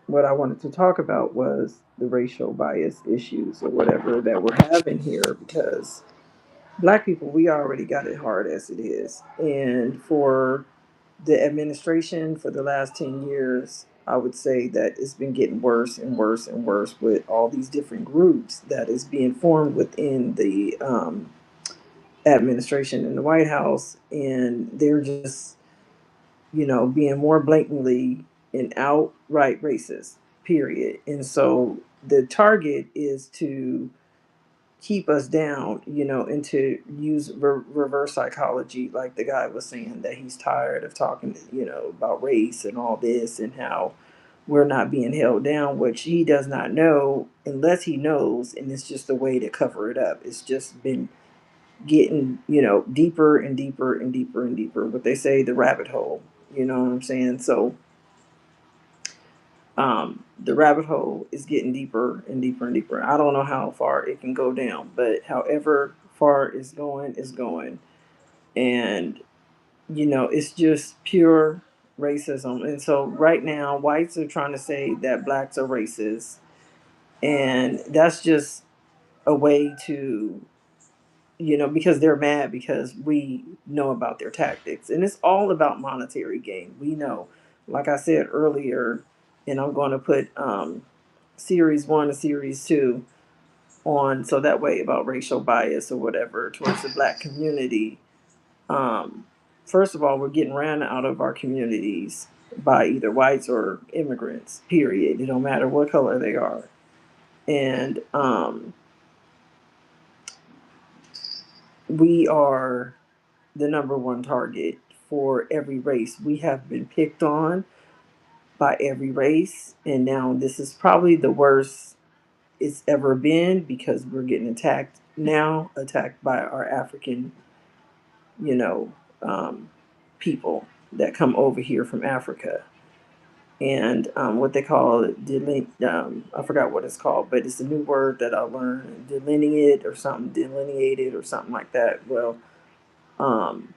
what I wanted to talk about was the racial bias issues or whatever that we're having here because black people, we already got it hard as it is. And for the administration for the last 10 years, I would say that it's been getting worse and worse and worse with all these different groups that is being formed within the administration in the White House. And they're just, being more blatantly and outright racist, period. And so the target is to keep us down, and to use reverse psychology, like the guy was saying that he's tired of talking, about race and all this and how we're not being held down, which he does not know unless he knows, and it's just a way to cover it up. It's just been getting, deeper and deeper and deeper and deeper. What they say, the rabbit hole. You know what I'm saying? So the rabbit hole is getting deeper and deeper and deeper. I don't know how far it can go down, but however far it's going, it's going. And, it's just pure racism. And so right now, whites are trying to say that blacks are racist. And that's just a way to, because they're mad because we know about their tactics. And it's all about monetary gain. We know, like I said earlier, and I'm going to put series one and series two on so that way about racial bias or whatever towards the black community. Um, First of all, we're getting ran out of our communities by either whites or immigrants, period. It don't matter what color they are. And we are the number one target for every race. We have been picked on by every race. And now this is probably the worst it's ever been because we're getting attacked by our African, you know, people that come over here from Africa. And what they call it, I forgot what it's called, but it's a new word that I learned, delineated or something like that. Well, um,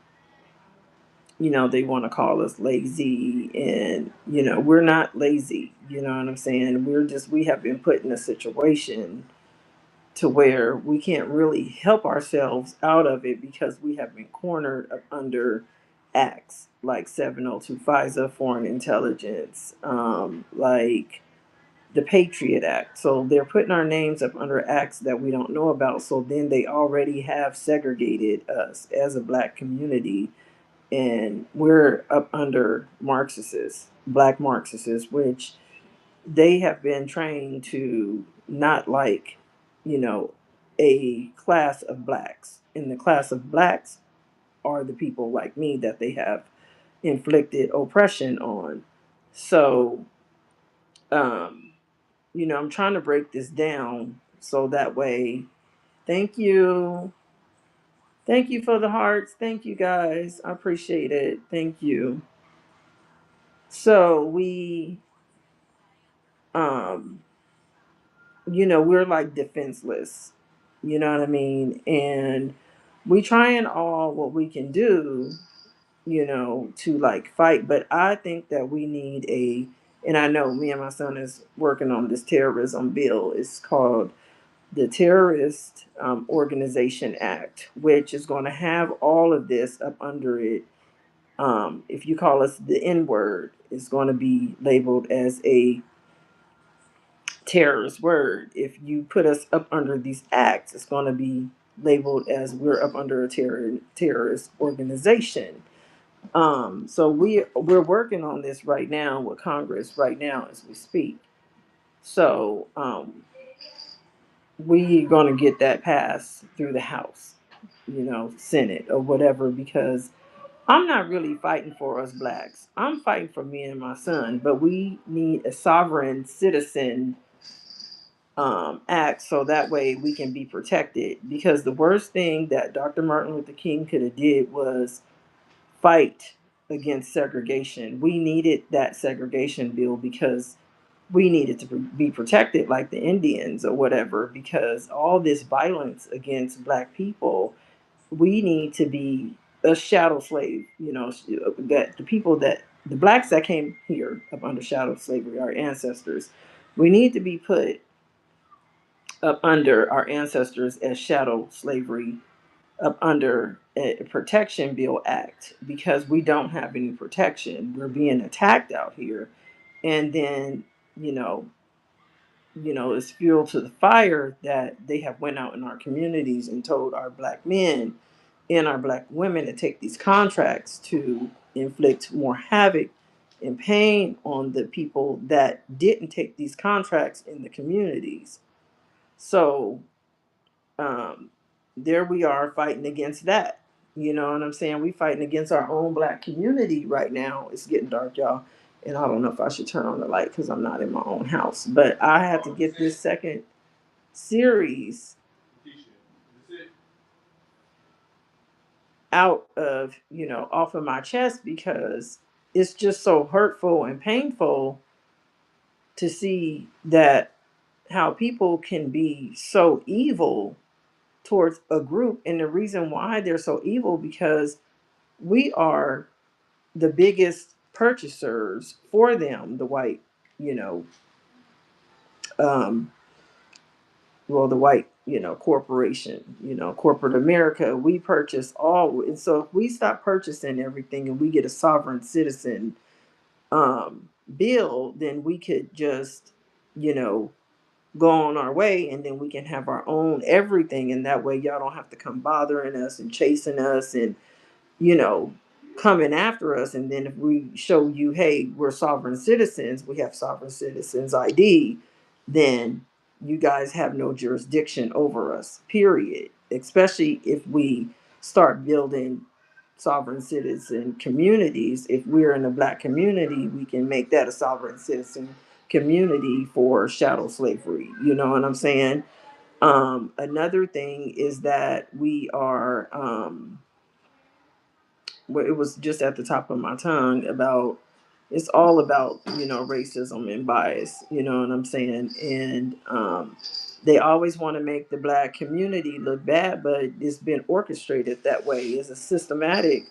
they want to call us lazy, and we're not lazy. You know what I'm saying? We have been put in a situation to where we can't really help ourselves out of it because we have been cornered up under acts like 702 FISA, foreign intelligence, like the Patriot Act. So they're putting our names up under acts that we don't know about. So then they already have segregated us as a black community, and we're up under Marxists, black Marxists, which they have been trained to not like, you know, a class of blacks. And the class of blacks are the people like me that they have inflicted oppression on. So, um, I'm trying to break this down so that way. Thank you. Thank you for the hearts. Thank you guys. I appreciate it. Thank you. So um, we're like defenseless. You know what I mean? And we trying all what we can do, to like fight. But I think that we need and I know me and my son is working on this terrorism bill. It's called the Terrorist Organization Act, which is going to have all of this up under it. If you call us the N word, it's going to be labeled as a terrorist word. If you put us up under these acts, it's going to be labeled as we're up under a terrorist organization. So we're working on this right now with Congress right now as we speak. So we're going to get that passed through the House, Senate or whatever, because I'm not really fighting for us blacks. I'm fighting for me and my son, but we need a sovereign citizen act so that way we can be protected. Because the worst thing that Dr. Martin Luther King could have did was fight against segregation. We needed that segregation bill because we needed to be protected like the Indians or whatever, because all this violence against black people, we need to be a shadow slave, that the blacks that came here up under shadow slavery, our ancestors. We need to be put up under our ancestors as shadow slavery, up under a protection bill act, because we don't have any protection. We're being attacked out here. And then, you know, it's fuel to the fire that they have went out in our communities and told our black men and our black women to take these contracts to inflict more havoc and pain on the people that didn't take these contracts in the communities. So um, there we are fighting against that. You know what I'm saying? We fighting against our own black community right now. It's getting dark, y'all. And I don't know if I should turn on the light because I'm not in my own house. But I have to get this second series out of, off of my chest, because it's just so hurtful and painful to see that how people can be so evil towards a group. And the reason why they're so evil, because we are the biggest purchasers for them, the white, you know, um, the white, corporation, corporate America. We purchase all. And so if we stop purchasing everything and we get a sovereign citizen bill, then we could just, you know, go on our way, and then we can have our own everything. And that way y'all don't have to come bothering us and chasing us and, you know, coming after us. And then if we show you, hey, we're sovereign citizens, we have sovereign citizens ID, then you guys have no jurisdiction over us, period. Especially if we start building sovereign citizen communities. If we're in a black community, we can make that a sovereign citizen community for chattel slavery. You know what I'm saying? Another thing is that we are well, it was just at the top of my tongue about, it's all about, racism and bias, you know what I'm saying? And they always want to make the black community look bad, but it's been orchestrated that way. It's a systematic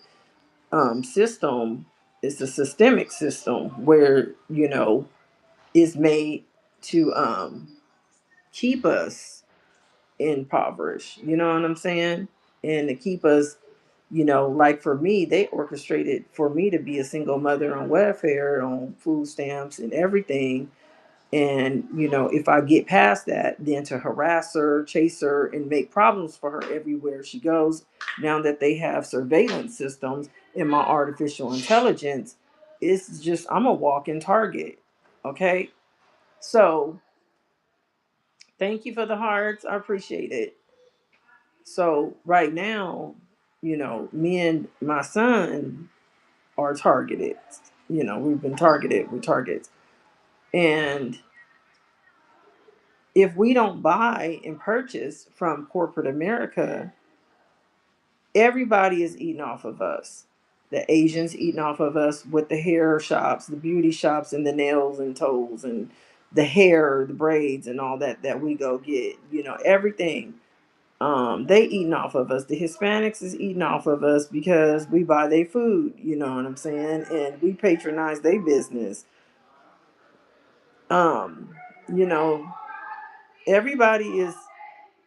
system. It's a systemic system where, it's made to keep us impoverished, you know what I'm saying? And to keep us, like for me, they orchestrated for me to be a single mother on welfare, on food stamps and everything. And, if I get past that, then to harass her, chase her, and make problems for her everywhere she goes. Now that they have surveillance systems in my artificial intelligence, it's just, I'm a walking target. Okay. So thank you for the hearts. I appreciate it. So right now, me and my son are targeted. We've been targeted with targets. And if we don't buy and purchase from corporate America, everybody is eating off of us. The Asians eating off of us with the hair shops, the beauty shops, and the nails and toes and the hair, the braids, and all that we go get. Everything. They eating off of us. The Hispanics is eating off of us because we buy their food. You know what I'm saying? And we patronize their business. Um, you know, everybody is,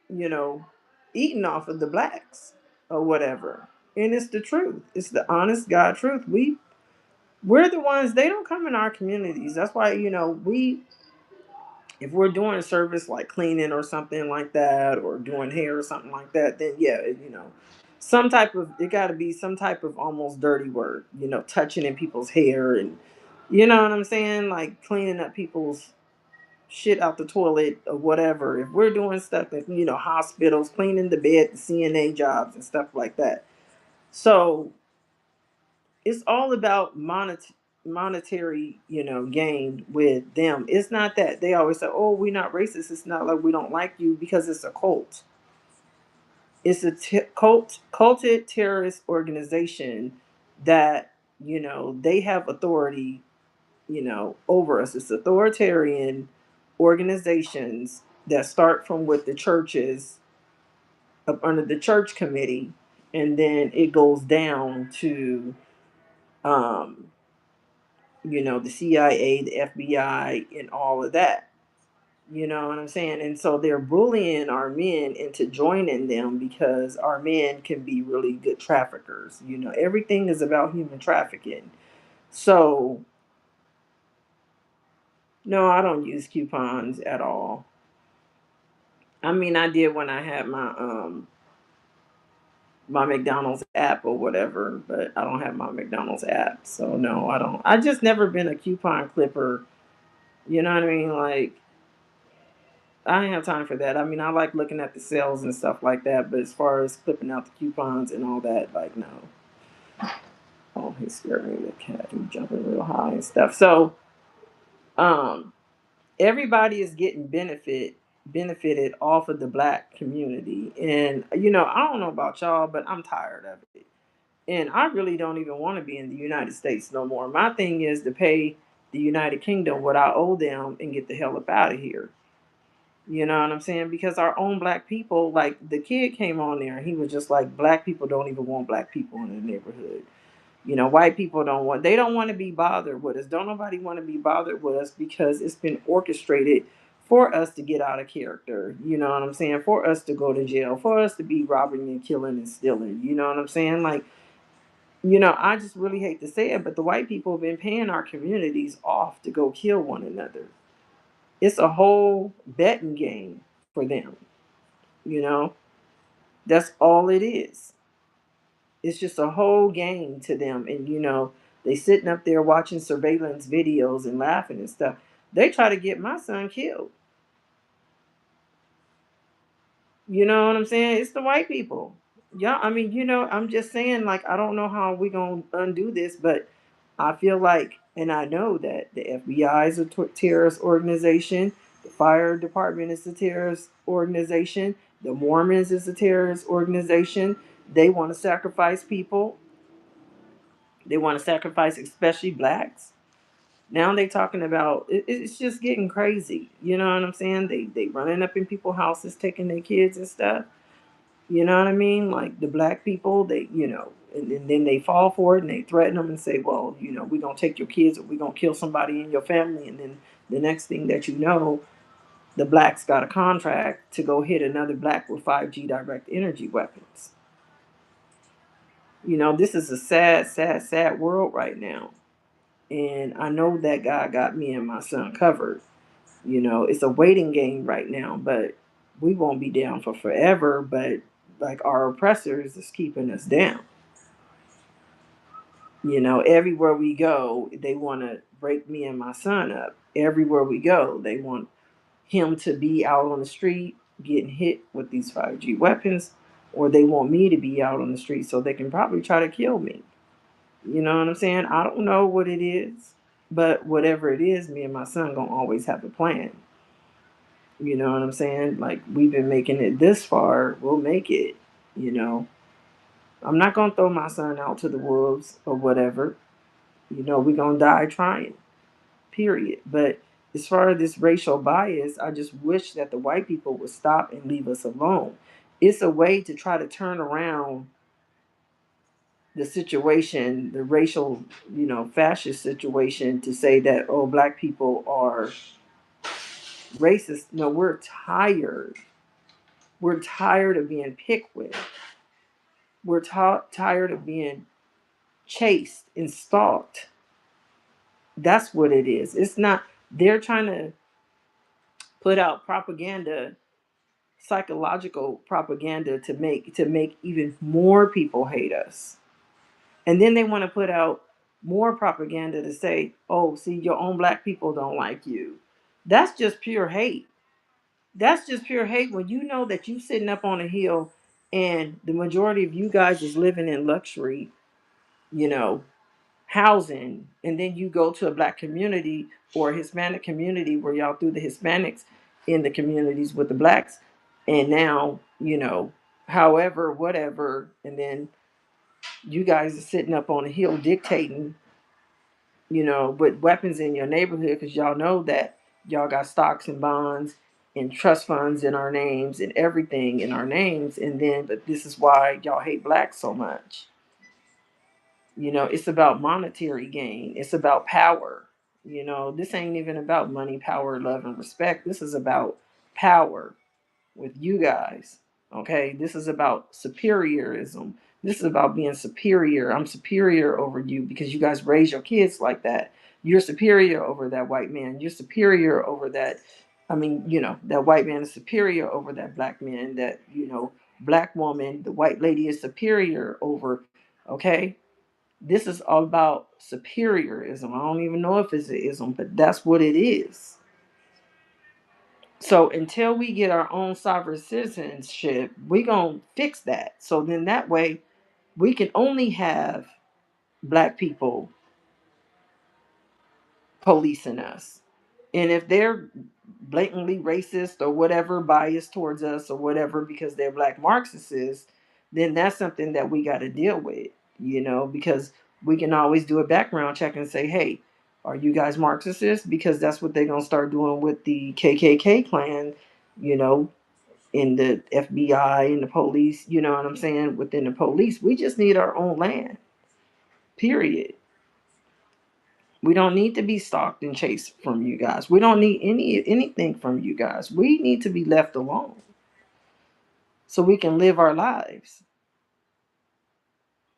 you know, eating off of the blacks or whatever. And it's the truth. It's the honest God truth. We're the ones, they don't come in our communities. That's why, we, if we're doing a service like cleaning or something like that, or doing hair or something like that, then yeah, some type of, it got to be some type of almost dirty work, touching in people's hair, and you know what I'm saying, like cleaning up people's shit out the toilet or whatever. If we're doing stuff at, hospitals, cleaning the bed, the CNA jobs and stuff like that. So it's all about monetary, gain with them. It's not that they always say, "Oh, we're not racist." It's not like we don't like you, because it's a cult. It's a culted terrorist organization that, they have authority, over us. It's authoritarian organizations that start from with the churches, up under the church committee, and then it goes down to um the CIA, the FBI, and all of that. You know what I'm saying? And so they're bullying our men into joining them because our men can be really good traffickers. Everything is about human trafficking. So, no, I don't use coupons at all. I mean, I did when I had my McDonald's app or whatever, but I don't have my McDonald's app. So no, I don't. I just never been a coupon clipper. You know what I mean? Like, I ain't have time for that. I mean, I like looking at the sales and stuff like that, but as far as clipping out the coupons and all that, like, no. Oh, he's scaring the cat. He's jumping real high and stuff. So, um, everybody is getting benefited off of the black community, and I don't know about y'all, but I'm tired of it. And I really don't even want to be in the United States no more. My thing is to pay the United Kingdom what I owe them and get the hell up out of here. You know what I'm saying? Because our own black people, like the kid came on there and he was just like, black people don't even want black people in the neighborhood. White people they don't want to be bothered with us. Don't nobody want to be bothered with us because it's been orchestrated for us to get out of character. You know what I'm saying? For us to go to jail, for us to be robbing and killing and stealing. You know what I'm saying? Like, I just really hate to say it, but the white people have been paying our communities off to go kill one another. It's a whole betting game for them. You know, that's all it is. It's just a whole game to them. And, they sitting up there watching surveillance videos and laughing and stuff. They try to get my son killed. You know what I'm saying? It's the white people. Yeah, I mean, I'm just saying, like, I don't know how we gonna undo this, but I feel like, and I know that the FBI is a terrorist organization, the fire department is a terrorist organization, the Mormons is a terrorist organization. They want to sacrifice people. They want to sacrifice, especially blacks. Now they talking about it's just getting crazy. You know what I'm saying? They running up in people's houses, taking their kids and stuff. You know what I mean? Like the black people, and then they fall for it and they threaten them and say, well, we're going to take your kids or we're going to kill somebody in your family. And then the next thing that you know, the blacks got a contract to go hit another black with 5G direct energy weapons. This is a sad, sad, sad world right now. And I know that God got me and my son covered. It's a waiting game right now, but we won't be down for forever. But like our oppressors is keeping us down. Everywhere we go, they want to break me and my son up. Everywhere we go, they want him to be out on the street getting hit with these 5G weapons, or they want me to be out on the street so they can probably try to kill me. You know what I'm saying? I don't know what it is, but whatever it is, me and my son gonna always have a plan. You know what I'm saying? Like, we've been making it this far, we'll make it. You know, I'm not gonna throw my son out to the wolves or whatever. We're gonna die trying. Period. But as far as this racial bias, I just wish that the white people would stop and leave us alone. It's a way to try to turn around the situation, the racial, fascist situation, to say that, oh, black people are racist. No, we're tired. We're tired of being picked with. We're tired of being chased and stalked. That's what it is. It's not, they're trying to put out propaganda, psychological propaganda, to make even more people hate us. And then they want to put out more propaganda to say, oh, see, your own black people don't like you. That's just pure hate. That's just pure hate when you know that you sitting up on a hill and the majority of you guys is living in luxury, you know, housing, and then you go to a black community or a Hispanic community where y'all threw the Hispanics in the communities with the blacks, and now, however, whatever, and then you guys are sitting up on a hill dictating, with weapons in your neighborhood because y'all know that y'all got stocks and bonds and trust funds in our names and everything in our names, and then but this is why y'all hate blacks so much. It's about monetary gain. It's about power. This ain't even about money, power, love, and respect. This is about power with you guys. Okay, this is about superiorism. This is about being superior. I'm superior over you because you guys raise your kids like that. You're superior over that white man. You're superior over that. I mean, that white man is superior over that black man. That, black woman, the white lady is superior over. Okay, this is all about superiorism. I don't even know if it's an ism, but that's what it is. So until we get our own sovereign citizenship, we're going to fix that. So then that way we can only have black people policing us. And if they're blatantly racist or whatever, biased towards us or whatever, because they're black Marxists, then that's something that we got to deal with, because we can always do a background check and say, hey, are you guys Marxists? Because that's what they're going to start doing with the KKK clan, you know, in the FBI and the police, you know what I'm saying? Within the police, we just need our own land, period. We don't need to be stalked and chased from you guys. We don't need anything from you guys. We need to be left alone so we can live our lives.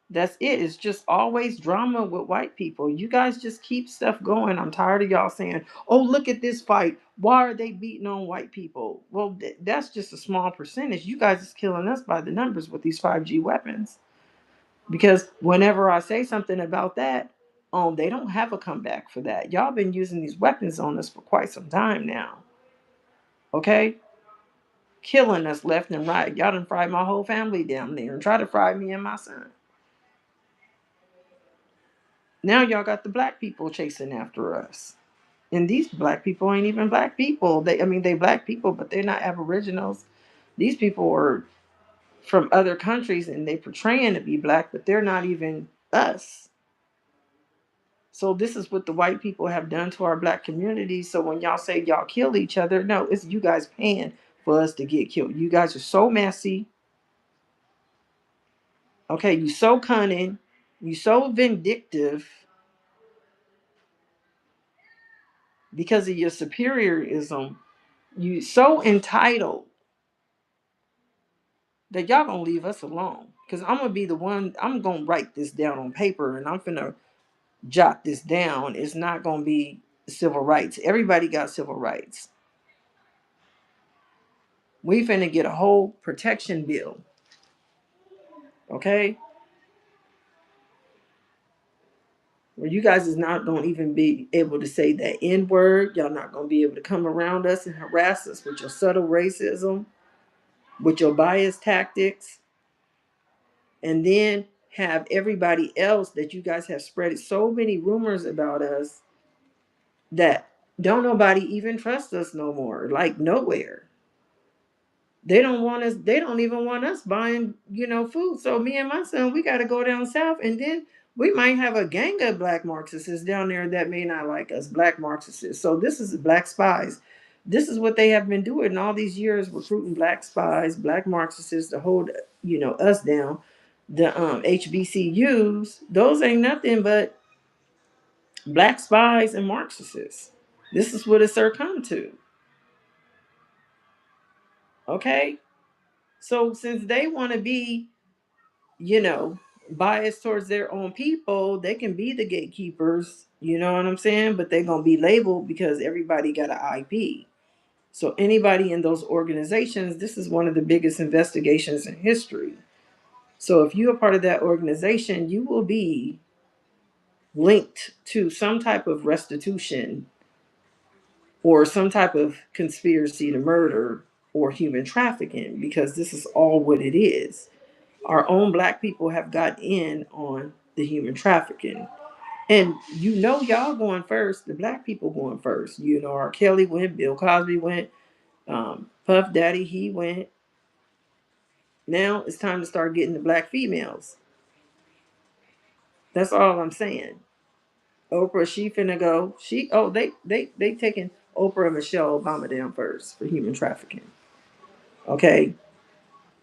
That's it. It's just always drama with white people. You guys just keep stuff going. I'm tired of y'all saying, oh, look at this fight. Why are they beating on white people? Well, that's just a small percentage. You guys is killing us by the numbers with these 5G weapons. Because whenever I say something about that, they don't have a comeback for that. Y'all been using these weapons on us for quite some time now. Okay? Killing us left and right. Y'all done fried my whole family down there and try to fry me and my son. Now y'all got the black people chasing after us. And these black people ain't even black people. They black people, but they're not aboriginals. These people are from other countries and they portraying to be black, but they're not even us. So this is what the white people have done to our black community. So when y'all say y'all kill each other, no, it's you guys paying for us to get killed. You guys are so messy. Okay, you so cunning, you so vindictive because of your superiorism. You so entitled that y'all gonna leave us alone. Cause I'm gonna be the one. I'm gonna write this down on paper, and I'm gonna jot this down. It's not gonna be civil rights. Everybody got civil rights. We finna get a whole protection bill. Okay, where you guys is not gonna even be able to say that N word. Y'all not gonna be able to come around us and harass us with your subtle racism, with your bias tactics, and then have everybody else that you guys have spread so many rumors about us that don't nobody even trust us no more. Like nowhere. They don't want us, they don't even want us buying, food. So me and my son, we gotta go down south and then we might have a gang of black Marxists down there that may not like us, black Marxists. So this is black spies. This is what they have been doing all these years, recruiting black spies, black Marxists to hold, us down. The HBCUs, those ain't nothing but black spies and Marxists. This is what it's come to. Okay? So since they want to be, you know, biased towards their own people, they can be the gatekeepers, you know what I'm saying? But they're going to be labeled because everybody got an IP. So anybody in those organizations, this is one of the biggest investigations in history. So if you're a part of that organization, you will be linked to some type of restitution or some type of conspiracy to murder or human trafficking, because this is all what it is. Our own black people have got in on the human trafficking. And y'all going first, the black people going first. R. Kelly went, Bill Cosby went, Puff Daddy, he went. Now it's time to start getting the black females. That's all I'm saying. Oprah, she finna go. They taking Oprah and Michelle Obama down first for human trafficking. Okay.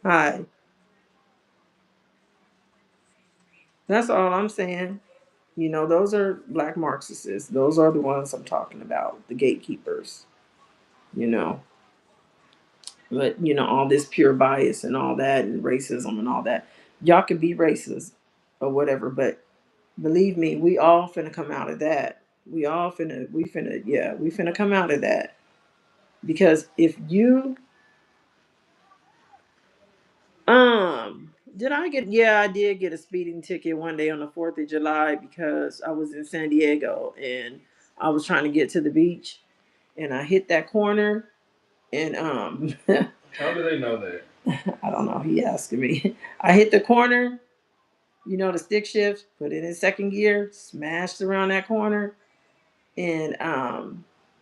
Hi. That's all I'm saying. You know, those are black Marxists. Those are the ones I'm talking about, the gatekeepers, you know. But, you know, all this pure bias and all that and racism and all that. Y'all can be racist or whatever, but believe me, we all finna come out of that. We finna come out of that. Because if you did I get yeah, I did get a speeding ticket one day on the 4th of July because I was in San Diego and I was trying to get to the beach and I hit that corner and how do they know that? I don't know. He asking me. I hit the corner, you know, the stick shift, put it in second gear, smashed around that corner, and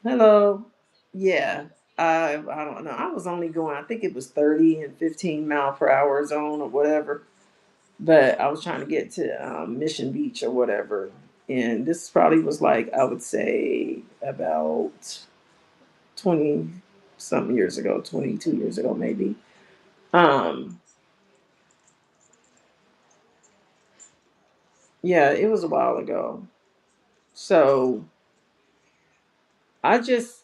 hello, yeah. I don't know. I was only going. I think it was 30 and 15 mile per hour zone or whatever. But I was trying to get to Mission Beach or whatever, and this probably was like I would say about 20 something years ago, 22 years ago maybe. Um, yeah, it was a while ago. So I just,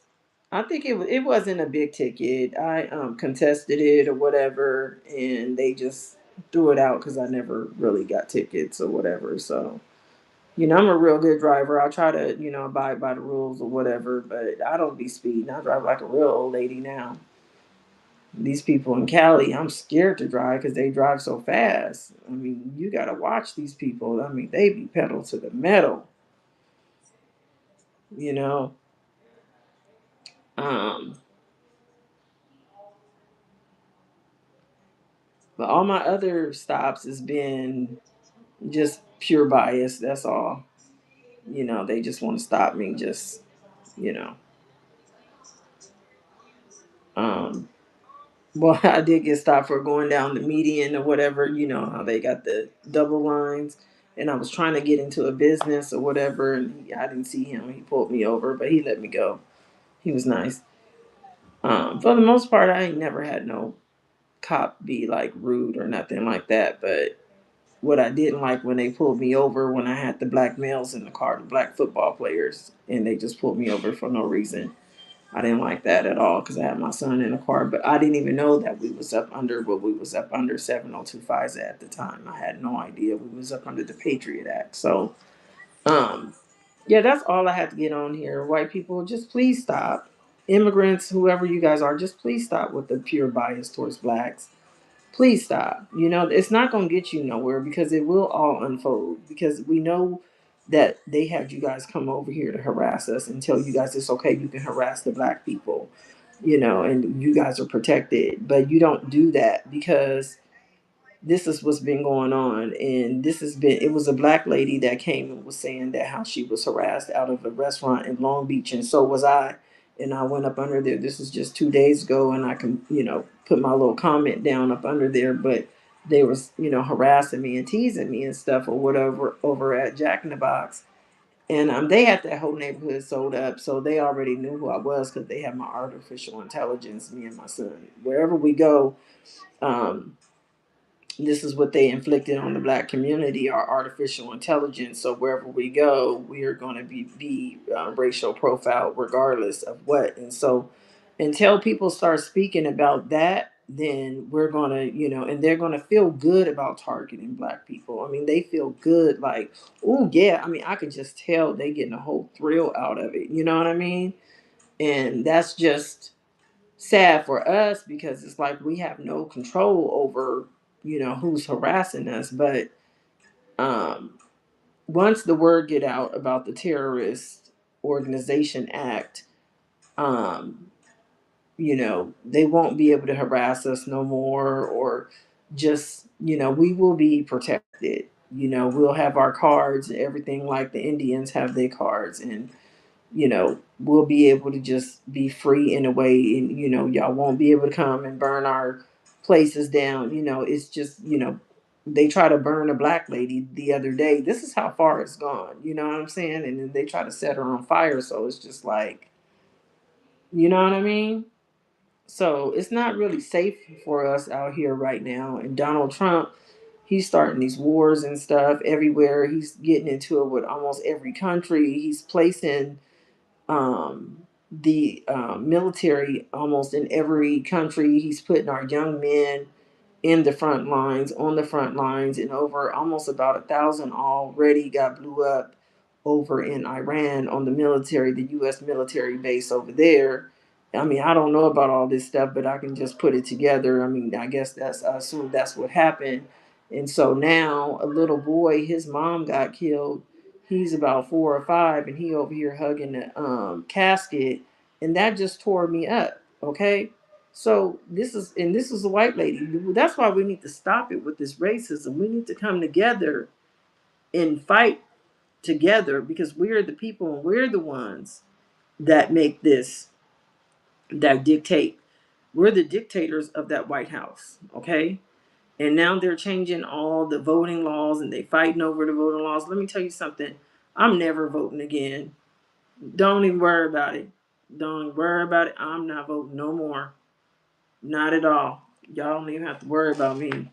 I think it wasn't a big ticket. I contested it or whatever, and they just threw it out because I never really got tickets or whatever. So you know, I'm a real good driver. I try to, you know, abide by the rules or whatever, but I don't be speeding. I drive like a real old lady now. These people in Cali, I'm scared to drive because they drive so fast. I mean, you got to watch these people. I mean, they be pedal to the metal, you know. Um, but all my other stops has been just pure bias. That's all. You know, they just want to stop me. Just, you know. Um, Well, I did get stopped for going down the median or whatever. You know how they got the double lines, and I was trying to get into a business or whatever, and I didn't see him. He pulled me over, but he let me go. He was nice. For the most part, I ain't never had no cop be like rude or nothing like that. But what I didn't like when they pulled me over when I had the black males in the car, the black football players, and they just pulled me over for no reason. I didn't like that at all because I had my son in the car, but I didn't even know that we was up under what we was up under 7025 at the time. I had no idea we was up under the Patriot Act. So, um, yeah, that's all I had to get on here. White people, just please stop. Immigrants, whoever you guys are, just please stop with the pure bias towards blacks. Please stop. You know, it's not going to get you nowhere because it will all unfold because we know that they had you guys come over here to harass us and tell you guys it's okay, you can harass the black people, you know, and you guys are protected. But you don't do that because this is what's been going on. And this has been, it was a black lady that came and was saying that how she was harassed out of a restaurant in Long Beach. And so was I. And I went up under there. This was just 2 days ago. And I can, you know, put my little comment down up under there. But they was, you know, harassing me and teasing me and stuff or whatever over at Jack in the Box. And they had that whole neighborhood sold up. So they already knew who I was because they have my artificial intelligence, me and my son. Wherever we go, um, this is what they inflicted on the black community, our artificial intelligence. So wherever we go, we are going to be racial profile regardless of what. And so until people start speaking about that, then we're going to, you know, and they're going to feel good about targeting black people. I mean, they feel good like, oh yeah, I mean, I could just tell they getting a whole thrill out of it. You know what I mean? And that's just sad for us because it's like we have no control over, you know, who's harassing us. But um once the word get out about the terrorist organization act, um you know, they won't be able to harass us no more, or just, you know, we will be protected. You know, we'll have our cards and everything like the Indians have their cards, and you know, we'll be able to just be free in a way, and you know, y'all won't be able to come and burn our places down. You know, it's just, you know, they try to burn a black lady the other day. This is how far it's gone, you know what I'm saying? And then they try to set her on fire. So it's just like, you know what I mean? So it's not really safe for us out here right now. And Donald Trump, he's starting these wars and stuff everywhere. He's getting into it with almost every country. He's placing the military almost in every country. He's putting our young men in the front lines, on the front lines, and over almost about 1,000 already got blew up over in Iran on the military, the U.S. military base over there. I mean, I don't know about all this stuff, but I can just put it together. I mean, I guess I assume that's what happened. And so now a little boy, his mom got killed. He's about 4 or 5, and he over here hugging the casket, and that just tore me up. Okay, so this is a white lady. That's why we need to stop it with this racism. We need to come together and fight together because we're the people and we're the ones that make this, that dictate. We're the dictators of that White House, okay? And now they're changing all the voting laws and they fighting over the voting laws. Let me tell you something. I'm never voting again. Don't even worry about it. Don't even worry about it. I'm not voting no more. Not at all. Y'all don't even have to worry about me.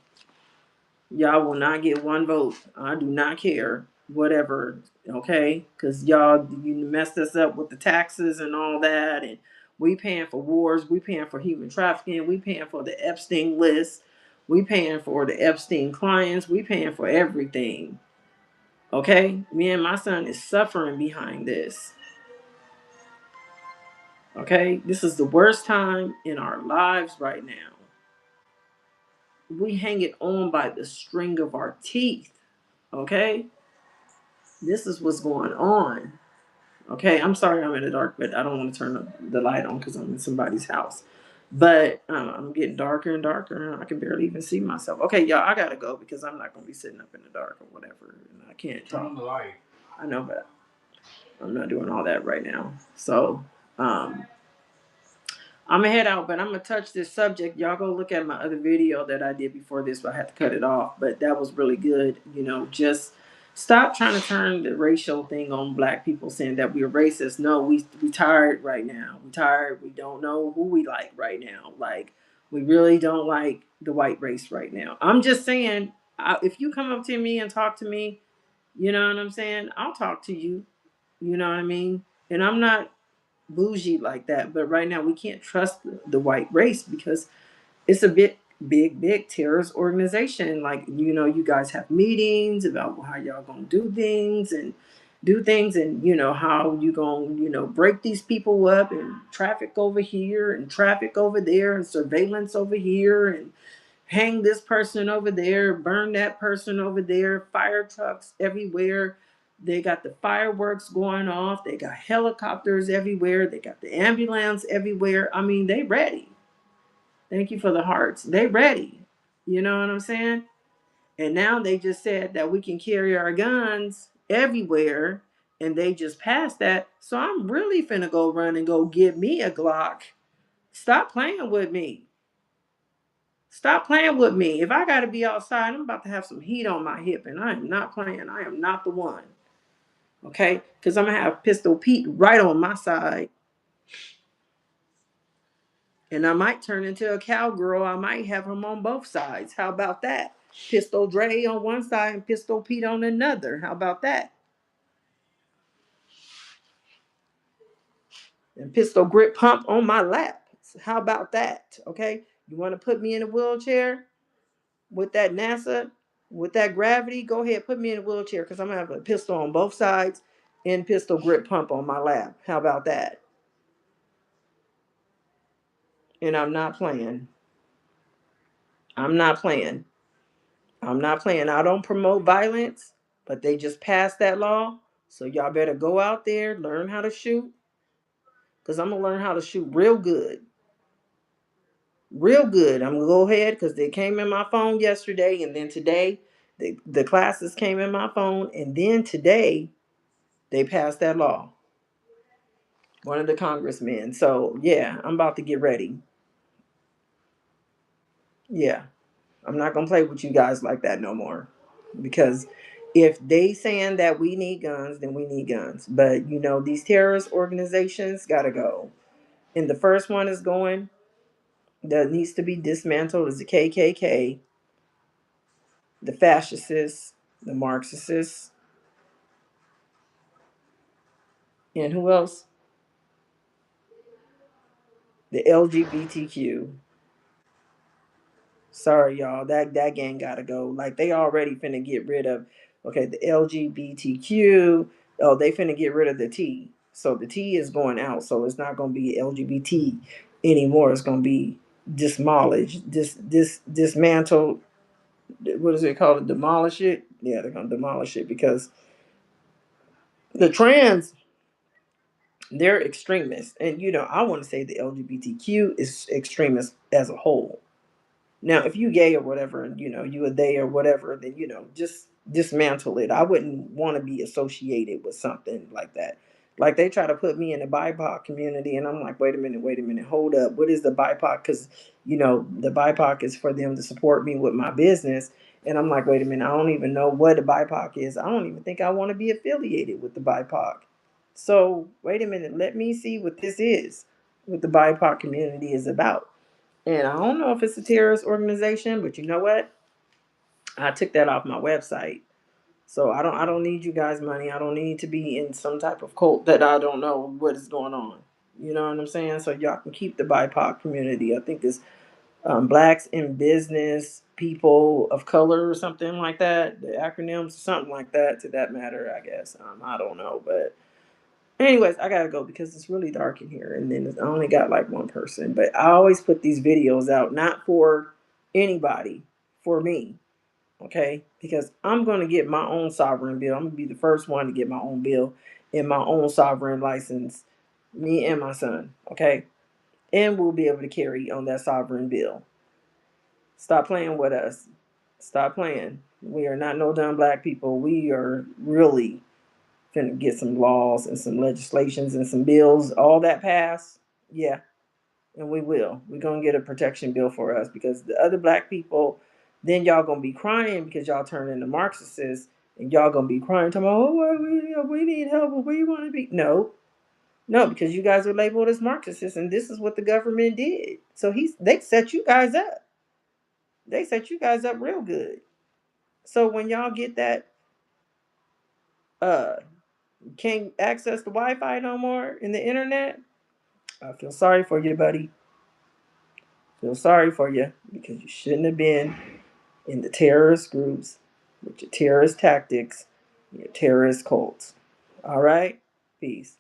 Y'all will not get one vote. I do not care. Whatever. Okay? Because y'all, you messed us up with the taxes and all that. And we paying for wars. We paying for human trafficking. We paying for the Epstein list. We paying for the Epstein clients. We paying for everything. Okay? Me and my son is suffering behind this. Okay? This is the worst time in our lives right now. We hang it on by the string of our teeth. Okay? This is what's going on. Okay, I'm sorry I'm in the dark, but I don't want to turn the light on because I'm in somebody's house. But I'm getting darker and darker, and I can barely even see myself. Okay, y'all, I gotta go because I'm not gonna be sitting up in the dark or whatever, and I can't turn on the light. I know, but I'm not doing all that right now. So I'm gonna head out, but I'm gonna touch this subject. Y'all go look at my other video that I did before this, but I had to cut it off. But that was really good. You know, just stop trying to turn the racial thing on black people saying that we're racist. No, we tired right now. We tired. We don't know who we like right now. Like we really don't like the white race right now. I'm just saying, if you come up to me and talk to me, you know what I'm saying? I'll talk to you. You know what I mean? And I'm not bougie like that. But right now, we can't trust the white race because it's a big terrorist organization. Like, you know, you guys have meetings about how y'all gonna do things and you know how you gonna, you know, break these people up and traffic over here and traffic over there and surveillance over here and hang this person over there, burn that person over there, fire trucks everywhere. They got the fireworks going off. They got helicopters everywhere. They got the ambulance everywhere. I mean, they ready. Thank you for the hearts. They ready. You know what I'm saying? And now they just said that we can carry our guns everywhere and they just passed that. So I'm really finna go run and go get me a Glock. Stop playing with me. Stop playing with me. If I got to be outside, I'm about to have some heat on my hip, and I am not playing. I am not the one. Okay? Because I'm going to have Pistol Pete right on my side. And I might turn into a cowgirl. I might have him on both sides. How about that? Pistol Dre on one side and Pistol Pete on another. How about that? And Pistol Grip Pump on my lap. How about that? Okay? You want to put me in a wheelchair? With that NASA, with that gravity, go ahead, put me in a wheelchair because I'm gonna have a pistol on both sides and pistol grip pump on my lap. How about that? And I'm not playing. I'm not playing. I'm not playing. I don't promote violence, but they just passed that law. So y'all better go out there, learn how to shoot. Because I'm gonna learn how to shoot real good. Real good. I'm gonna go ahead because they came in my phone yesterday, and then today the classes came in my phone, and then today they passed that law. One of the congressmen. So yeah, I'm about to get ready. Yeah, I'm not gonna play with you guys like that no more, because if they saying that we need guns, then we need guns. But you know, these terrorist organizations gotta go. And the first one is going that needs to be dismantled is the KKK. the fascists, the Marxists, and who else? The LGBTQ. Sorry, y'all. That gang gotta go. Like they already finna get rid of. Okay, the LGBTQ. Oh, they finna get rid of the T. So the T is going out. So it's not gonna be LGBT anymore. It's gonna be demolished, dismantled. What is it called? Demolish it. Yeah, they're gonna demolish it because the trans, they're extremists, and I want to say the LGBTQ is extremist as a whole. Now, if you gay or whatever, and you a they or whatever, then just dismantle it. I wouldn't want to be associated with something like that. Like they try to put me in the BIPOC community, and I'm like, wait a minute, hold up. What is the BIPOC? Because the BIPOC is for them to support me with my business, and I'm like, wait a minute, I don't even know what a BIPOC is. I don't even think I want to be affiliated with the BIPOC. So wait a minute, let me see what this is, what the BIPOC community is about. And I don't know if it's a terrorist organization, but you know what? I took that off my website. So I don't need you guys' money. I don't need to be in some type of cult that I don't know what is going on. You know what I'm saying? So y'all can keep the BIPOC community. I think it's blacks in business, people of color or something like that. The acronyms, something like that to that matter, I guess. I don't know. But anyways, I gotta go because it's really dark in here, and then I only got like one person. But I always put these videos out not for anybody, for me, okay? Because I'm gonna get my own sovereign bill. I'm gonna be the first one to get my own bill and my own sovereign license, me and my son, okay? And we'll be able to carry on that sovereign bill. Stop playing with us. Stop playing. We are not no dumb black people. We are really finna get some laws and some legislations and some bills, all that pass. Yeah, and we will. We're gonna get a protection bill for us because the other black people, then y'all gonna be crying because y'all turn into Marxists and y'all gonna be crying, talking about, oh, we need help, but we want to be. No, no, because you guys are labeled as Marxists, and this is what the government did. So they set you guys up. They set you guys up real good. So when y'all get that, uh, can't access the Wi-Fi no more in the internet, I feel sorry for you, buddy. Feel sorry for you because you shouldn't have been in the terrorist groups with your terrorist tactics, your terrorist cults. All right? Peace.